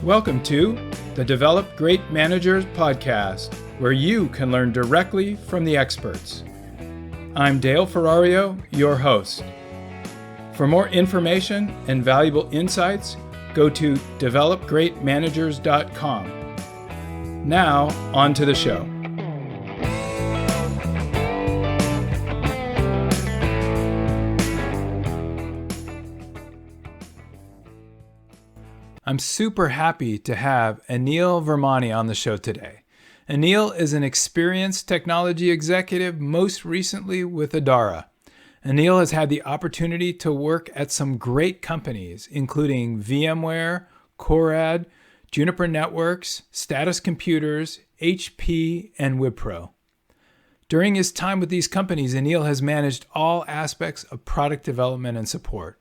Welcome to the Develop Great Managers podcast, where you can learn directly from the experts. I'm Dale Ferrario, your host. For more information and valuable insights, go to developgreatmanagers.com. Now, on to the show. I'm super happy to have Anil Virmani on the show today. Anil is an experienced technology executive, most recently with Adara. Anil has had the opportunity to work at some great companies, including VMware, Coraid, Juniper Networks, Stratus Computers, HP, and Wipro. During his time with these companies, Anil has managed all aspects of product development and support.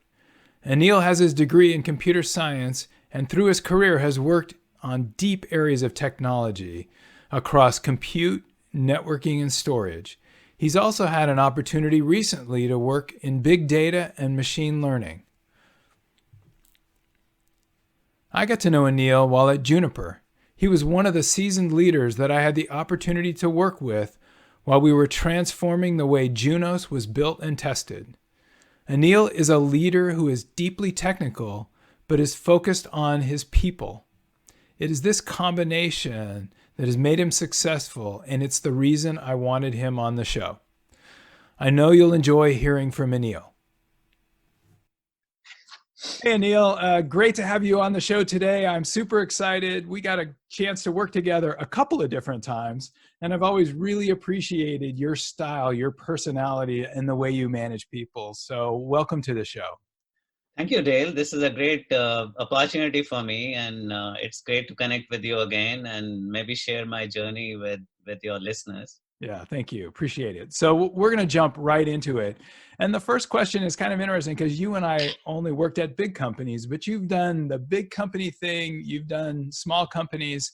Anil has his degree in computer science and through his career has worked on deep areas of technology across compute, networking, and storage. He's also had an opportunity recently to work in big data and machine learning. I got to know Anil while at Juniper. He was one of the seasoned leaders that I had the opportunity to work with while we were transforming the way JunOS was built and tested. Anil is a leader who is deeply technical, but is focused on his people. It is this combination that has made him successful, and it's the reason I wanted him on the show. I know you'll enjoy hearing from Anil. Hey, Anil, great to have you on the show today. I'm super excited. We got a chance to work together a couple of different times, and I've always really appreciated your style, your personality, and the way you manage people. So welcome to the show. Thank you, Dale. This is a great opportunity for me, and it's great to connect with you again and maybe share my journey with your listeners. Yeah, thank you. Appreciate it. So we're going to jump right into it. And the first question is kind of interesting because you and I only worked at big companies, but you've done the big company thing, you've done small companies,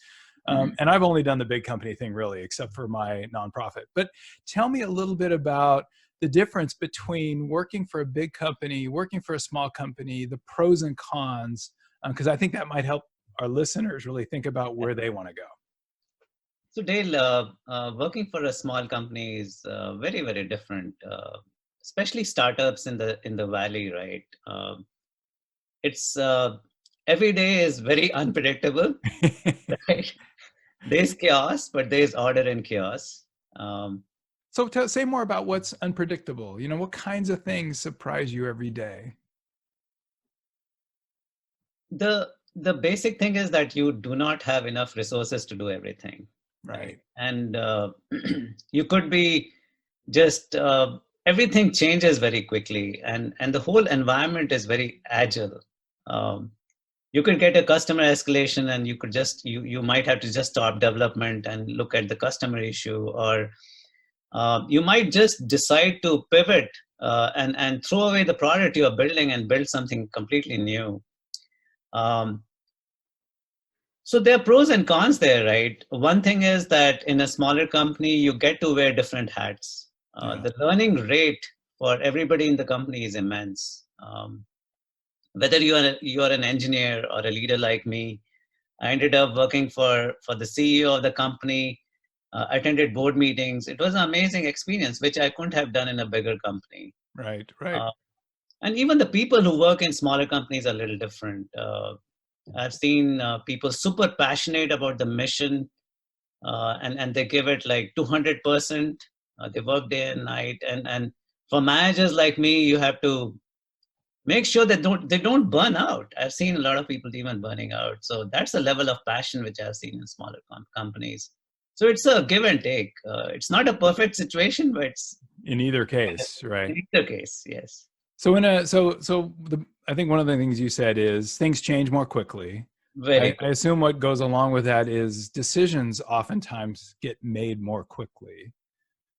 and I've only done the big company thing really, except for my nonprofit. But tell me a little bit about the difference between working for a big company, working for a small company, the pros and cons, because I think that might help our listeners really think about where they want to go. So Dale, working for a small company is very, very different, especially startups in the valley, right? It's every day is very unpredictable, right? There's chaos, but there's order in chaos. So say more about what's unpredictable. You know, what kinds of things surprise you every day? The basic thing is that you do not have enough resources to do everything. Right. And you could be just everything changes very quickly, and the whole environment is very agile. You could get a customer escalation, and you could just you might have to just stop development and look at the customer issue, or you might just decide to pivot and throw away the product you are building and build something completely new. So there are pros and cons there, right? One thing is that in a smaller company, you get to wear different hats. The learning rate for everybody in the company is immense. Whether you are an engineer or a leader like me, I ended up working for the CEO of the company, attended board meetings. It was an amazing experience, which I couldn't have done in a bigger company. Right. And even the people who work in smaller companies are a little different. I've seen people super passionate about the mission, and they give it like 200%. They work day and night. And for managers like me, you have to make sure they don't burn out. I've seen a lot of people even burning out. So that's the level of passion which I've seen in smaller companies. So it's a give and take. It's not a perfect situation, but it's in either case, right? In either case, yes. So I think one of the things you said is things change more quickly. I assume what goes along with that is decisions oftentimes get made more quickly.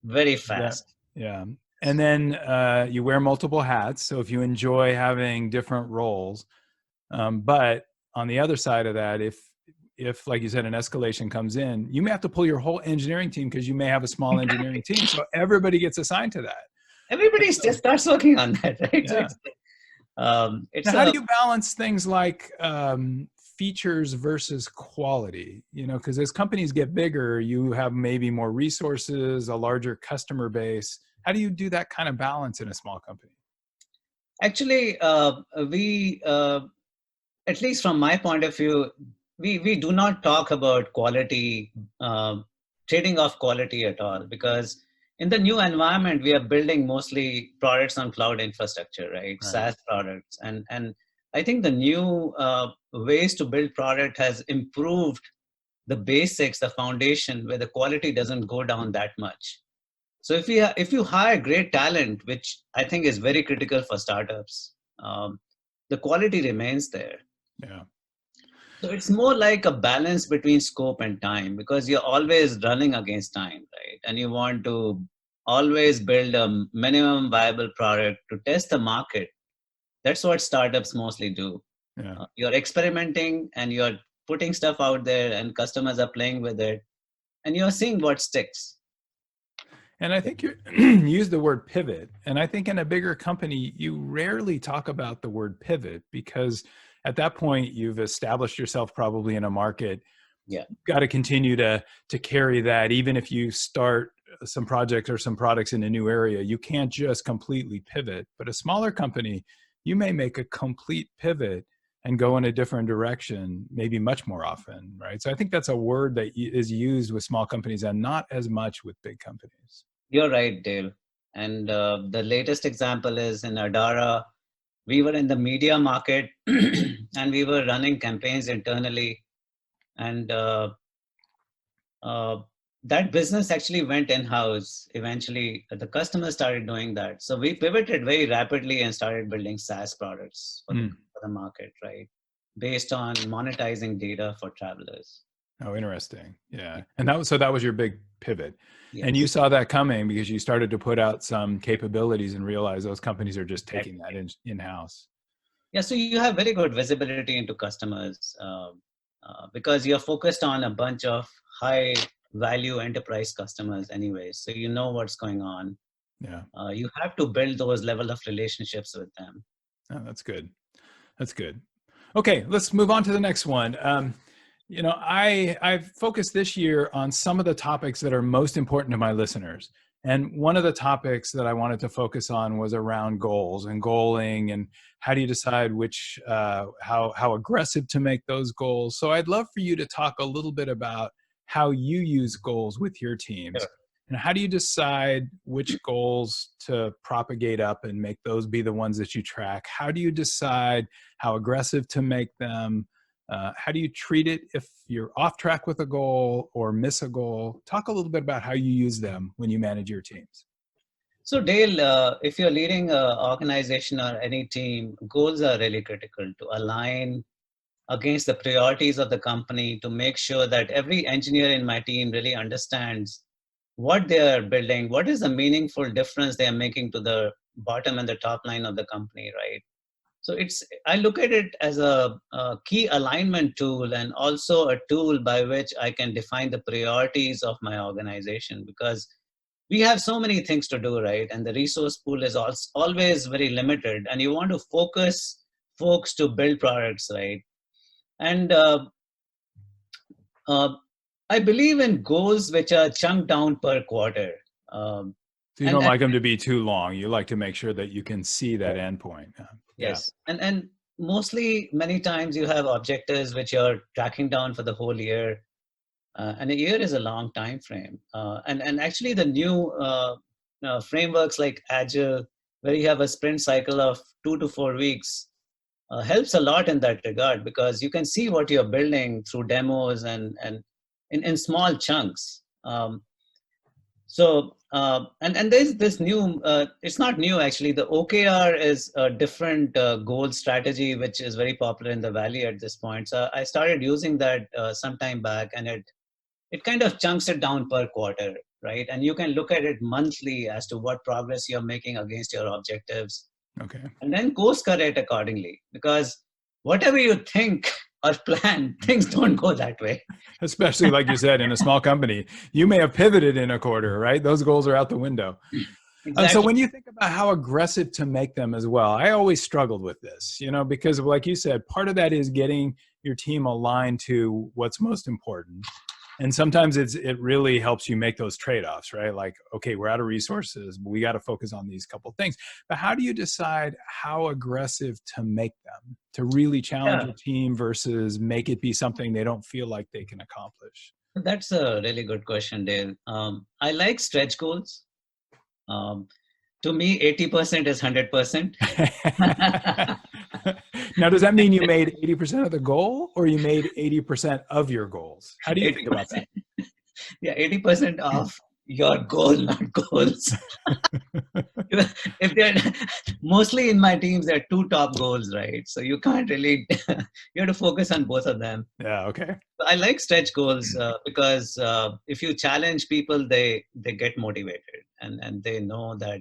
Very fast. Yeah. And then you wear multiple hats. So if you enjoy having different roles, but on the other side of that, if like you said, an escalation comes in, you may have to pull your whole engineering team because you may have a small engineering team. So everybody gets assigned to that. Everybody starts working on that, right? Yeah. So how do you balance things like features versus quality? Because as companies get bigger, you have maybe more resources, a larger customer base. How do you do that kind of balance in a small company? Actually, we, at least from my point of view, we do not talk about quality, uh, trading off quality at all, because in the new environment, we are building mostly products on cloud infrastructure, right? Right. SaaS products. And I think the new ways to build product has improved the basics, the foundation, where the quality doesn't go down that much. So if you hire great talent, which I think is very critical for startups, the quality remains there. Yeah. So it's more like a balance between scope and time, because you're always running against time, right? And you want to always build a minimum viable product to test the market. That's what startups mostly do. Yeah. You're experimenting and you're putting stuff out there, and customers are playing with it, and you're seeing what sticks. And I think you use the word pivot. And I think in a bigger company, you rarely talk about the word pivot, because at that point, you've established yourself probably in a market. Yeah. Got to continue to carry that. Even if you start some project or some products in a new area, you can't just completely pivot. But a smaller company, you may make a complete pivot and go in a different direction, maybe much more often, right? So I think that's a word that is used with small companies and not as much with big companies. You're right, Dale. And the latest example is in Adara. We were in the media market and we were running campaigns internally. And uh, that business actually went in-house. Eventually, the customers started doing that. So we pivoted very rapidly and started building SaaS products for the market, right? Based on monetizing data for travelers. Oh, interesting. Yeah. And that was your big pivot. And you Yes. saw that coming because you started to put out some capabilities and realize those companies are just taking that in-house. Yeah, so you have very good visibility into customers, because you're focused on a bunch of high value enterprise customers anyway. So you know what's going on. Yeah. You have to build those level of relationships with them. Oh, that's good. That's good. Okay, let's move on to the next one. I've focused this year on some of the topics that are most important to my listeners. And one of the topics that I wanted to focus on was around goals and goaling, and how do you decide how aggressive to make those goals. So I'd love for you to talk a little bit about how you use goals with your teams. Sure. And how do you decide which goals to propagate up and make those be the ones that you track? How do you decide how aggressive to make them? How do you treat it if you're off track with a goal or miss a goal? Talk a little bit about how you use them when you manage your teams. So Dale, if you're leading an organization or any team, goals are really critical to align against the priorities of the company, to make sure that every engineer in my team really understands what they are building, what is the meaningful difference they are making to the bottom and the top line of the company, right? So I look at it as a key alignment tool, and also a tool by which I can define the priorities of my organization, because we have so many things to do, right? And the resource pool is always very limited, and you want to focus folks to build products, right? And uh, I believe in goals which are chunked down per quarter. Um, So you and, don't and like them to be too long. You like to make sure that you can see that endpoint. Yeah. yes, and mostly many times you have objectives which you're tracking down for the whole year, and a year is a long time frame. And actually the new frameworks like Agile, where you have a sprint cycle of 2 to 4 weeks, helps a lot in that regard, because you can see what you're building through demos and in small chunks. And there's this new, it's not new actually, the OKR is a different goal strategy, which is very popular in the Valley at this point. So I started using that some time back, and it kind of chunks it down per quarter, right? And you can look at it monthly as to what progress you're making against your objectives, Okay. and then course correct accordingly, because whatever you think or plan, things don't go that way. Especially like you said, in a small company, you may have pivoted in a quarter, right? Those goals are out the window. So Exactly. when you think about how aggressive to make them as well, I always struggled with this, because like you said, part of that is getting your team align to what's most important. And sometimes it really helps you make those trade-offs, right? Like, okay, we're out of resources, but we got to focus on these couple things. But how do you decide how aggressive to make them, to really challenge Yeah, your team versus make it be something they don't feel like they can accomplish? that's a really good question, Dale. I like stretch goals. Um, to me, 80% is 100%. Now, does that mean you made 80% of the goal or you made 80% of your goals? How do you think about that? 80%. Yeah, 80% of your goal, not goals. If they're mostly in my teams, there are two top goals, right? So you can't really, you have to focus on both of them. Yeah, okay. I like stretch goals because if you challenge people, they get motivated and they know that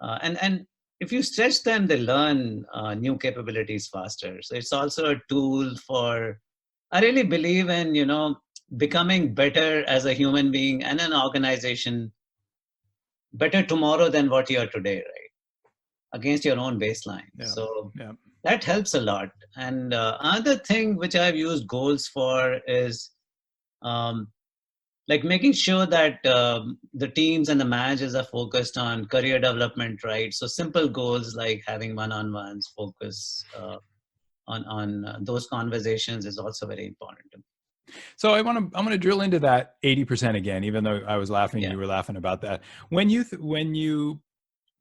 and if you stretch them, they learn new capabilities faster. So it's also a tool for. I really believe in becoming better as a human being and an organization, better tomorrow than what you are today, right? Against your own baseline. Yeah, So yeah. that helps a lot. And another thing which I've used goals for is um, like making sure that the teams and the managers are focused on career development, right? So simple goals like having one-on-ones, focus on those conversations is also very important to me. So I want to drill into that 80% again, even though I was laughing, Yeah, you were laughing about that. When you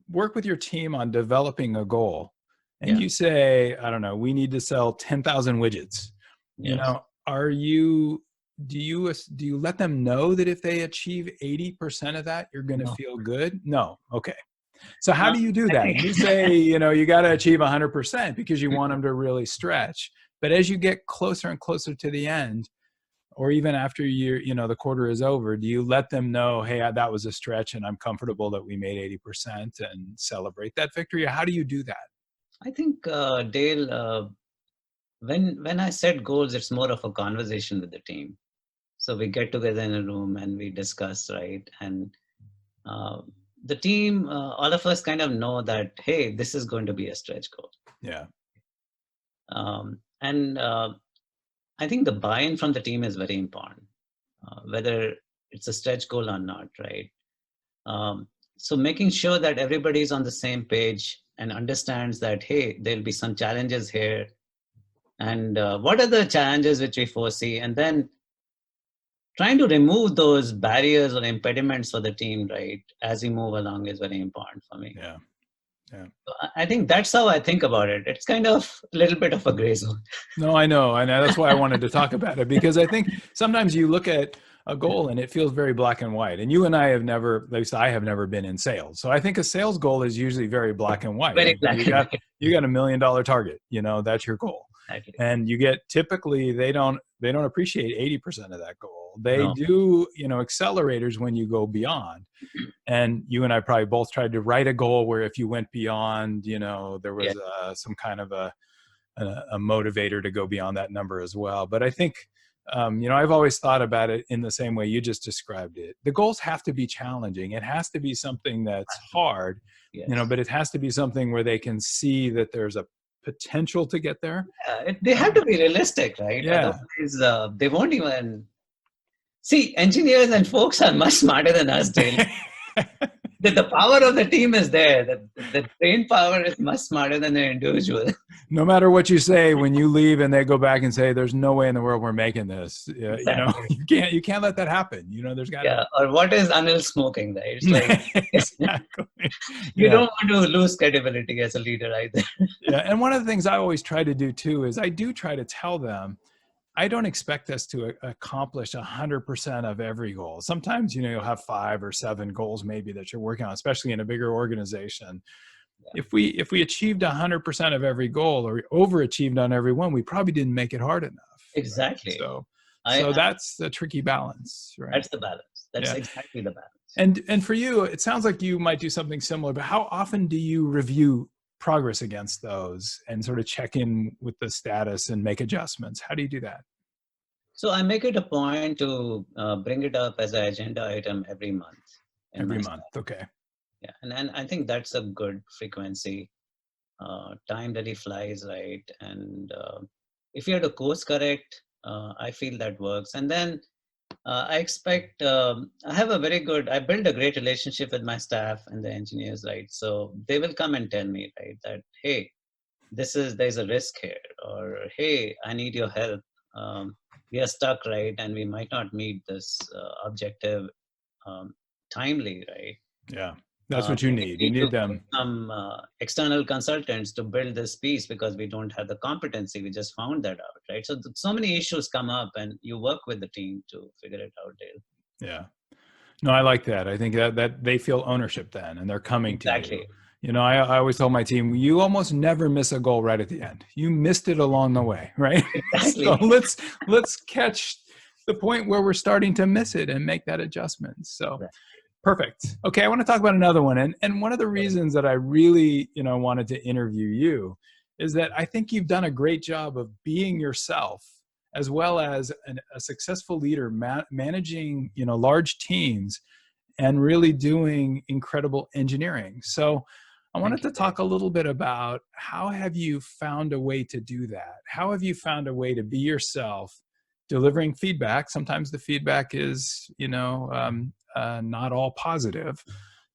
work with your team on developing a goal and yeah, you say, I don't know, we need to sell 10,000 widgets, yes. do you let them know that if they achieve 80% of that, you're going to No. feel good? No. Okay. So how Uh, do you do I that? think You say, you got to achieve 100% because you want them to really stretch. But as you get closer and closer to the end, or even after the quarter is over, do you let them know, hey, that was a stretch and I'm comfortable that we made 80% and celebrate that victory? How do you do that? I think Dale, when I set goals, it's more of a conversation with the team. So we get together in a room and we discuss, right? And uh, the team, all of us kind of know that, hey, this is going to be a stretch goal. Yeah. And I think the buy-in from the team is very important, whether it's a stretch goal or not, right? Um, so making sure that everybody's on the same page and understands that, hey, there'll be some challenges here. And what are the challenges which we foresee? And then trying to remove those barriers or impediments for the team, right, as we move along is very important for me. Yeah. Yeah. So I think that's how I think about it. It's kind of a little bit of a gray zone. No, I know. And that's why I wanted to talk about it, because I think sometimes you look at a goal and it feels very black and white. And you and I have never, at least I have never been in sales. So I think a sales goal is usually very black and white. Very black and white. You got $1 million target, that's your goal. Exactly. And you get, typically they don't appreciate 80% of that goal. They No. do, accelerators when you go beyond. And you and I probably both tried to write a goal where if you went beyond, there Yeah. was some kind of a motivator to go beyond that number as well. But I think, I've always thought about it in the same way you just described it. The goals have to be challenging. It has to be something that's hard, Yes. but it has to be something where they can see that there's a potential to get there. They have to be realistic, right? Yeah. Otherwise, they won't even see. Engineers and folks are much smarter than us, Dale. The power of the team is there. The brain power is much smarter than the individual. No matter what you say, when you leave and they go back and say, "There's no way in the world we're making this," Exactly. you can't let that happen. There's got to Yeah. Or what is Anil smoking, right? It's like exactly. you Yeah. don't want to lose credibility as a leader either. Yeah. And one of the things I always try to do too is I do try to tell them, I don't expect us to accomplish 100% of every goal. Sometimes, you'll have 5 or 7 goals maybe that you're working on, especially in a bigger organization. Yeah. If we achieved 100% of every goal or overachieved on every one, we probably didn't make it hard enough. Right? Exactly. So I that's the tricky balance, right? That's the balance. That's Yeah. exactly the balance. And for you, it sounds like you might do something similar, but how often do you review progress against those and sort of check in with the status and make adjustments? How do you do that? So I make it a point to bring it up as an agenda item every month in Every my month. staff. Okay. Yeah, and I think that's a good frequency. Time really flies, right? And if you have to course correct, I feel that works. And then I expect, I have a very good, I build a great relationship with my staff and the engineers, right? So they will come and tell me, right, that, hey, there's a risk here, or hey, I need your help. Um, we are stuck, right? And we might not meet this objective um, timely, right? Yeah. That's what you We need. You need to need get them. some external consultants to build this piece because we don't have the competency. We just found that out, right? So so many issues come up, and you work with the team to figure it out, Dale. Yeah. No, I like that. I think that they feel ownership then, and they're coming to you. Exactly. You know, I always tell my team, you almost never miss a goal right at the end. You missed it along the way, right? So Exactly. let's catch the point where we're starting to miss it and make that adjustment. So Right. perfect. Okay, I want to talk about another one. And one of the reasons that I really, wanted to interview you is that I think you've done a great job of being yourself as well as a successful leader managing, large teams and really doing incredible engineering. So I wanted Thank to you, Dave. talk a little bit about how have you found a way to do that? How have you found a way to be yourself, delivering feedback? Sometimes the feedback is, not all positive.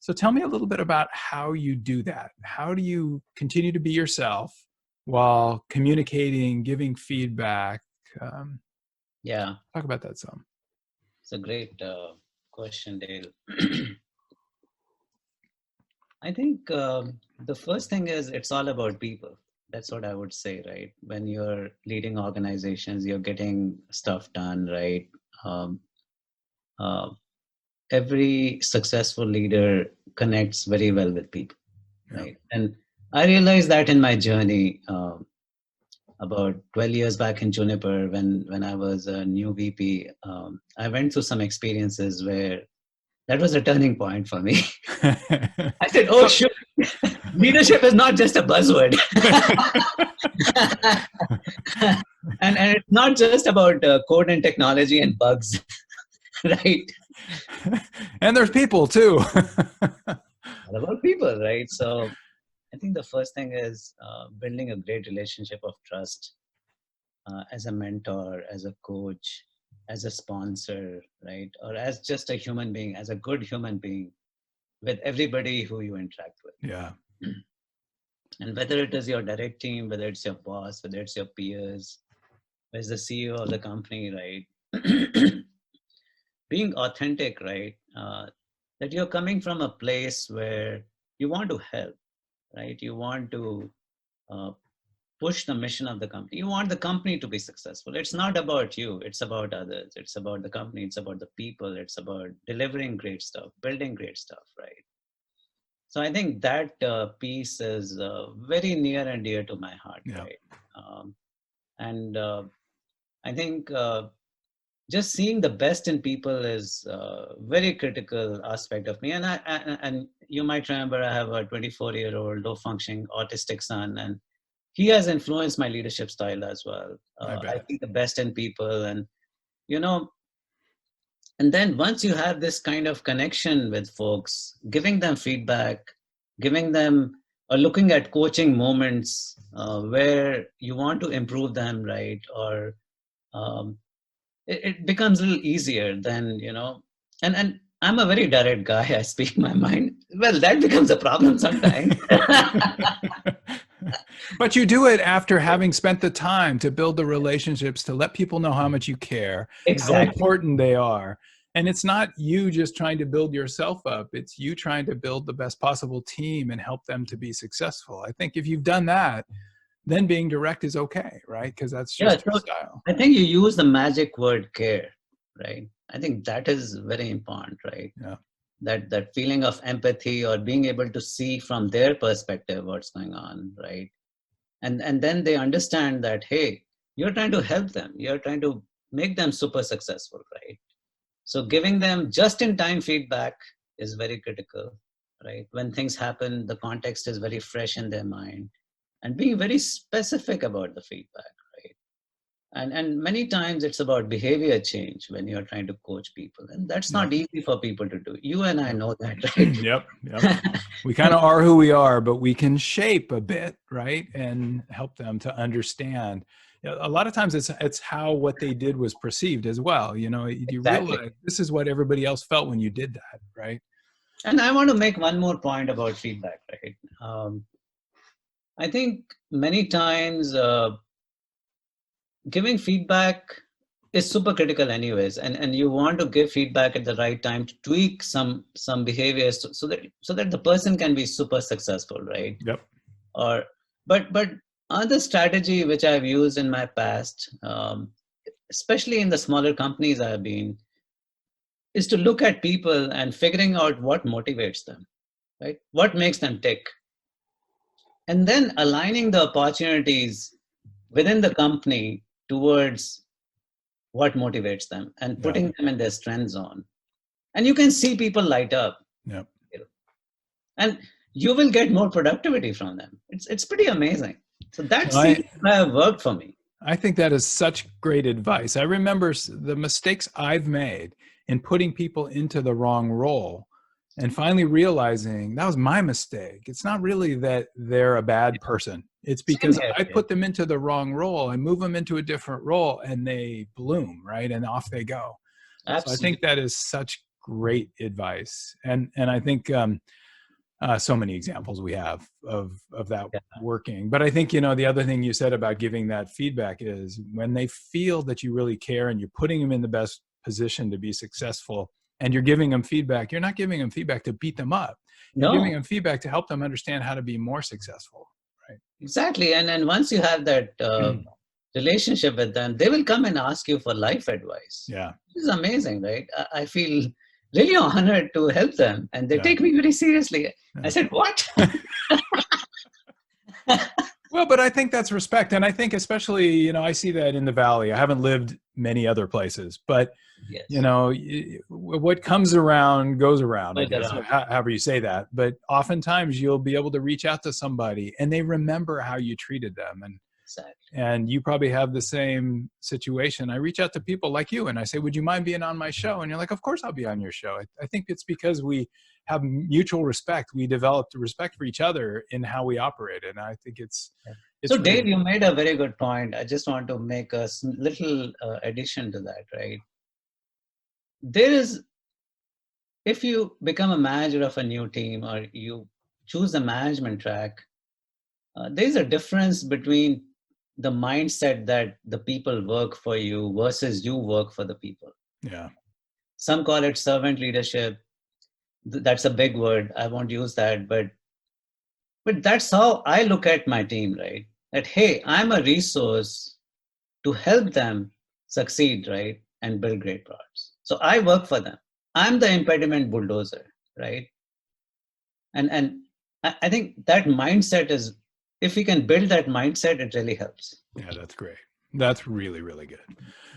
So tell me a little bit about how you do that. How do you continue to be yourself while communicating, giving feedback? Um, Yeah, Talk about that some. it's a great question, Dale. I think the first thing is it's all about people. That's what I would say, right? When you're leading organizations, you're getting stuff done, right? Um, uh, every successful leader connects very well with people, Yeah. right? And I realized that in my journey about 12 years back in Juniper, when I was a new VP, I went through some experiences where that was a turning point for me. I said, "Oh, So shoot, leadership is not just a buzzword." And it's not just about code and technology and bugs, right? and there's people too. All about people, right? So I think the first thing is building a great relationship of trust as a mentor, as a coach, as a sponsor, right? Or as just a human being, as a good human being with everybody who you interact with. Yeah. And whether it is your direct team, whether it's your boss, whether it's your peers, where's the CEO of the company, right? Being authentic, right? That you're coming from a place where you want to help, right? You want to uh, push the mission of the company. You want the company to be successful. It's not about you, it's about others. It's about the company, it's about the people, it's about delivering great stuff, building great stuff, right? So I think that piece is very near and dear to my heart, Yeah. right? And I think just seeing the best in people is a very critical aspect of me. And you might remember I have a 24-year-old low functioning autistic son, and he has influenced my leadership style as well. I I bet. see the best in people, and you know, and then once you have this kind of connection with folks, giving them feedback, giving them or looking at coaching moments where you want to improve them, right? Or um, it becomes a little easier than and I'm a very direct guy. I speak my mind. Well, that becomes a problem sometimes. But you do it after having spent the time to build the relationships, to let people know how much you care, how Exactly. important they are. And it's not you just trying to build yourself up, it's you trying to build the best possible team and help them to be successful. I think if you've done that, then being direct is okay, right? Because that's Yeah, just your so style. I think you use the magic word care, right? I think that is very important, right? Yeah. That feeling of empathy or being able to see from their perspective what's going on, right? And then they understand that, hey, you're trying to help them, you're trying to make them super successful, right? So giving them just in time feedback is very critical, right? When things happen, the context is very fresh in their mind, and being very specific about the feedback, right? And many times it's about behavior change when you're trying to coach people, and that's Yep. not easy for people to do. You and I Yep. know that, right? Yep. Yep. We kind of are who we are, but we can shape a bit, right? And help them to understand. a lot of times it's how what they did was perceived as well. You know, you Exactly. realize this is what everybody else felt when you did that, right? And I want to make one more point about feedback, right? I think many times giving feedback is super critical anyways, and you want to give feedback at the right time to tweak some behaviors so that the person can be super successful, right? Yep. Or but other strategy which I've used in my past, especially in the smaller companies I've been, is to look at people and figuring out what motivates them, right? What makes them tick, and then aligning the opportunities within the company towards what motivates them and Yeah. putting them in their strength zone. And you can see people light up, Yep. and you will get more productivity from them. It's pretty amazing. So that No, seems to have worked for me. I think that is such great advice. I remember the mistakes I've made in putting people into the wrong role and finally realizing that was my mistake. It's not really that they're a bad person. It's Same because here. I Yeah. put them into the wrong role. I move them into a different role and they bloom, right? And off they go. So I think Absolutely. that is such great advice. And I think so many examples we have of that Yeah. working. But I think, you know, the other thing you said about giving that feedback is when they feel that you really care and you're putting them in the best position to be successful and you're giving them feedback, you're not giving them feedback to beat them up. You're giving No, them feedback to help them understand how to be more successful, right? exactly. And then once you have that relationship with them, they will come and ask you for life advice. Yeah. This is amazing, right? I feel really honored to help them, and they Yeah. take me very seriously. I Yeah. said, "What?" Well, but I think that's respect. And I think especially, you know, I see that in the Valley. I haven't lived many other places, but you Yes. know, what comes around goes around, I But guess, however you say that. But oftentimes you'll be able to reach out to somebody and they remember how you treated them. exactly. And you probably have the same situation. I reach out to people like you and I say, would you mind being on my show? And you're like, of course I'll be on your show. I think it's because we have mutual respect. We developed respect for each other in how we operate. And I think So, it's Dave, really, you made a very good point. I just want to make a little addition to that, right? There is, if you become a manager of a new team or you choose a management track, there's a difference between the mindset that the people work for you versus you work for the people. yeah, Some call it servant leadership. That's a big word. I won't use that, but that's how I look at my team, right? That hey, I'm a resource to help them succeed, right? And build great products. So I work for them. I'm the impediment bulldozer, right? And I think that mindset is, if we can build that mindset, it really helps. yeah, that's great. That's really, really good.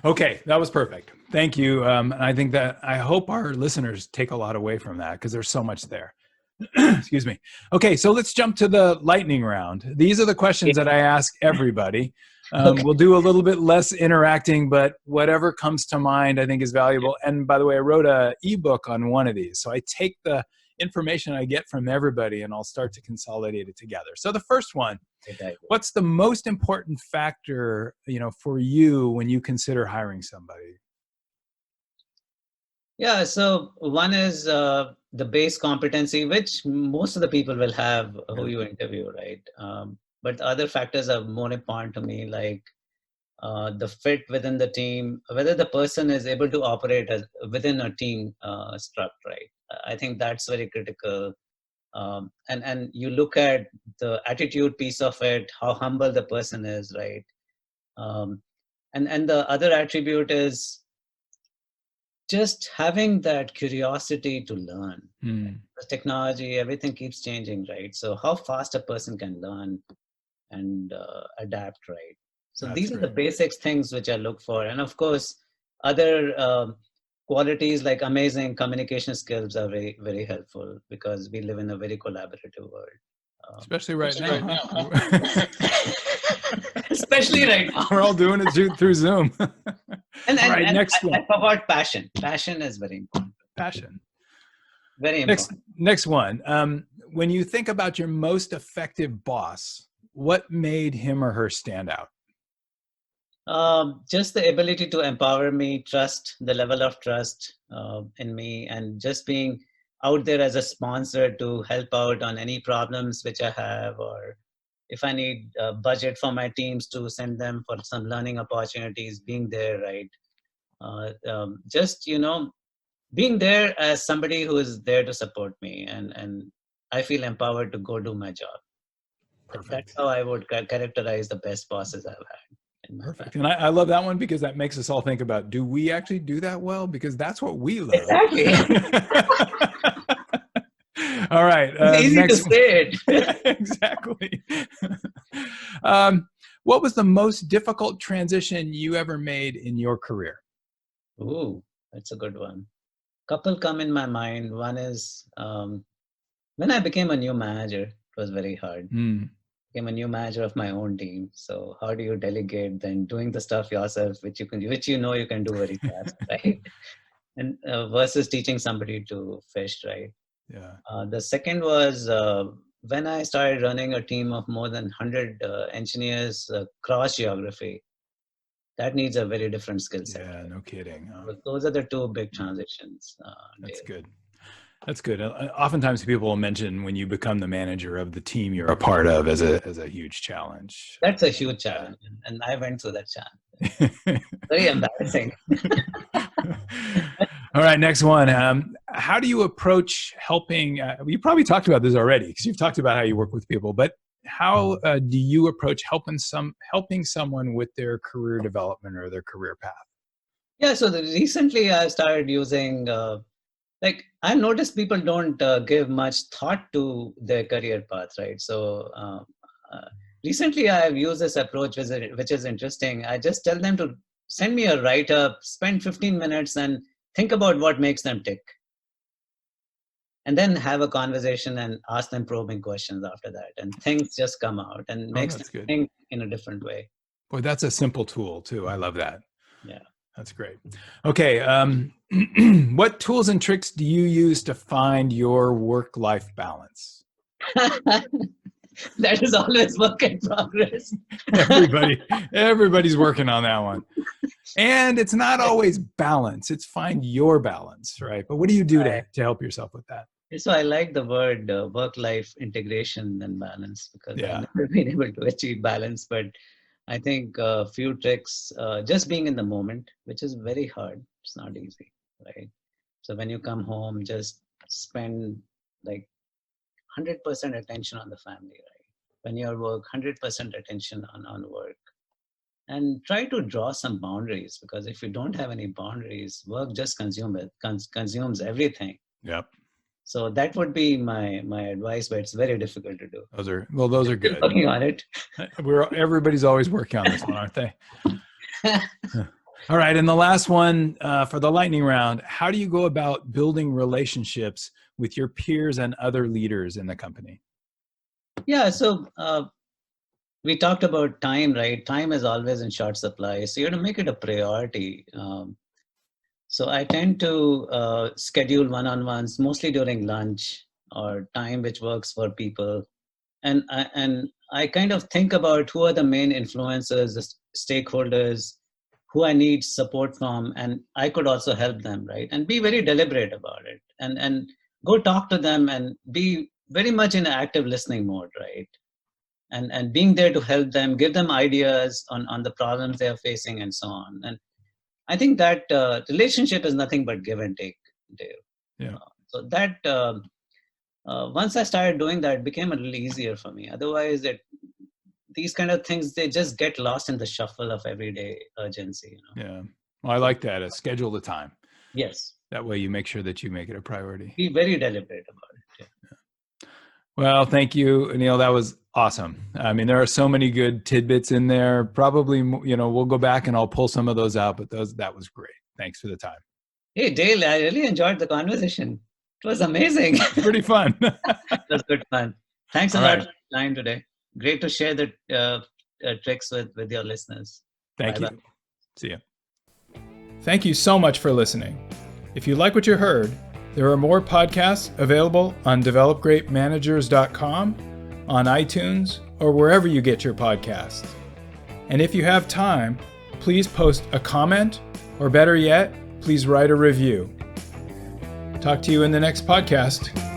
Okay, that was perfect. Thank you. I think that I hope our listeners take a lot away from that because there's so much there. Excuse me. Okay, so let's jump to the lightning round. These are the questions that I ask everybody. Okay. We'll do a little bit less interacting, but whatever comes to mind, I think is valuable. And by the way, I wrote an ebook on one of these, so I take the information I get from everybody and I'll start to consolidate it together. So the first one, what's the most important factor, you know, for you when you consider hiring somebody? Yeah, so one is the base competency, which most of the people will have who Yeah. you interview, right? But the other factors are more important to me, like the fit within the team, whether the person is able to operate as within a team structure, right? I think that's very critical. And you look at the attitude piece of it, how humble the person is, right? Um, and the other attribute is just having that curiosity to learn. Hmm. The technology, everything keeps changing, right? So how fast a person can learn and adapt, right? So That's these are the great. basic things which I look for. And of course, other qualities like amazing communication skills are very, very helpful because we live in a very collaborative world. Um, Especially right Especially now, right now, huh? huh? Especially right now. We're all doing it through Zoom. And, All and, right, and next I one. forgot passion. Passion is very important. Passion. Very Next, important. next one. When you think about your most effective boss, what made him or her stand out? Just the ability to empower me, trust, the level of trust in me, and just being out there as a sponsor to help out on any problems which I have, or if I need a budget for my teams to send them for some learning opportunities, being there, right? Just, being there as somebody who is there to support me, and I feel empowered to go do my job. That's Perfect. how I would characterize the best bosses I've had in my Perfect. family. And I love that one because that makes us all think about, do we actually do that well? Because that's what we love. Exactly. All right. It's easy to Next. say it. Exactly. What was the most difficult transition you ever made in your career? Ooh, that's a good one. Couple come in my mind. One is when I became a new manager, it was very hard. Became a new manager of my own team. So how do you delegate then doing the stuff yourself, which you know you can do very fast, right? And versus teaching somebody to fish, right? Yeah. The second was when I started running a team of more than 100 engineers cross geography. That needs a very different skill set. Yeah, no kidding. Those are the two big transitions. That's Dave. good. That's good. Oftentimes people will mention when you become the manager of the team you're a part of as a huge challenge. That's a huge challenge, and I went through that challenge. Very embarrassing. All right, next one. How do you approach helping? You probably talked about this already because you've talked about how you work with people, but how do you approach helping someone with their career development or their career path? Yeah, so recently I started using, I've noticed people don't give much thought to their career path, right? So recently I've used this approach, which is interesting. I just tell them to send me a write-up, spend 15 minutes and think about what makes them tick. And then have a conversation and ask them probing questions after that. And things just come out and makes them good. think in a different way. Boy, that's a simple tool too. I love that. Yeah. That's great. Okay. What tools and tricks do you use to find your work-life balance? That is always work in progress. Everybody's working on that one. And it's not always balance. It's find your balance, right? But what do you do to help yourself with that? So I like the word work-life integration and balance because I've never been able to achieve balance. But I think a few tricks, just being in the moment, which is very hard. It's not easy, right? So when you come home, just spend like 100% attention on the family, right? When you're work, 100% attention on work. And try to draw some boundaries, because if you don't have any boundaries, work just consumes everything. Yep. So that would be my advice, but it's very difficult to do. Those are good. Working on it. Everybody's always working on this one, aren't they? All right. And the last one for the lightning round, how do you go about building relationships with your peers and other leaders in the company? Yeah. So we talked about time, right? Time is always in short supply. So you have to make it a priority. So I tend to schedule one-on-ones, mostly during lunch or time which works for people. And I kind of think about who are the main influencers, the stakeholders, who I need support from, and I could also help them, right? And be very deliberate about it, and go talk to them and be very much in active listening mode, right? And being there to help them, give them ideas on the problems they are facing and so on. And I think that relationship is nothing but give and take, Dave. Yeah. So that once I started doing that, it became a little easier for me. Otherwise, these kind of things, they just get lost in the shuffle of everyday urgency. Yeah. Well, I like that. Schedule the time. Yes. That way you make sure that you make it a priority. Be very deliberate about it. Yeah. Well, thank you, Anil. That was awesome. I mean, there are so many good tidbits in there. Probably, we'll go back and I'll pull some of those out, but that was great. Thanks for the time. Hey, Dale, I really enjoyed the conversation. It was amazing. Pretty fun. It was good fun. Thanks a lot for your time today. Great to share the tricks with your listeners. Thank you. See you. Thank you so much for listening. If you like what you heard, there are more podcasts available on developgreatmanagers.com, on iTunes, or wherever you get your podcasts. And if you have time, please post a comment, or better yet, please write a review. Talk to you in the next podcast.